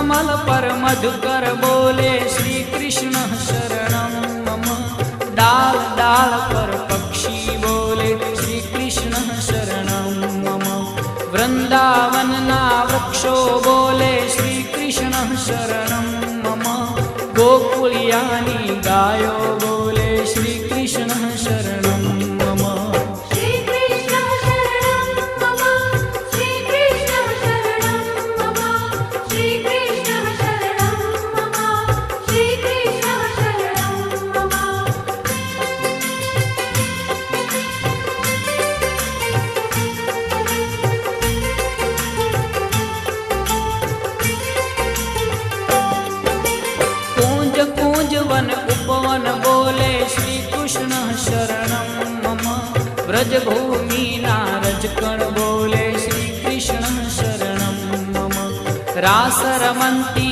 कमल पर मधुकर बोले श्री कृष्ण शरणं मम। डाल डाल पर पक्षी बोले श्री कृष्ण शरणं मम। वृंदावन ना वृक्षो बोले श्री कृष्ण शरणं मम। गोकुलियानी गायो बोले श्री कृष्ण शरणं मम। श्री कृष्ण शरणं मम। श्री कृष्ण शरणं मम। श्री कृष्ण शरणं मम। श्री कृष्ण शरणं मम। कूंज कूंज वन उपवन बोले श्री कृष्ण शरणं मम। व्रजभूमि नारजकण बोले श्री कृष्ण शरणं मम। रास रमन्ति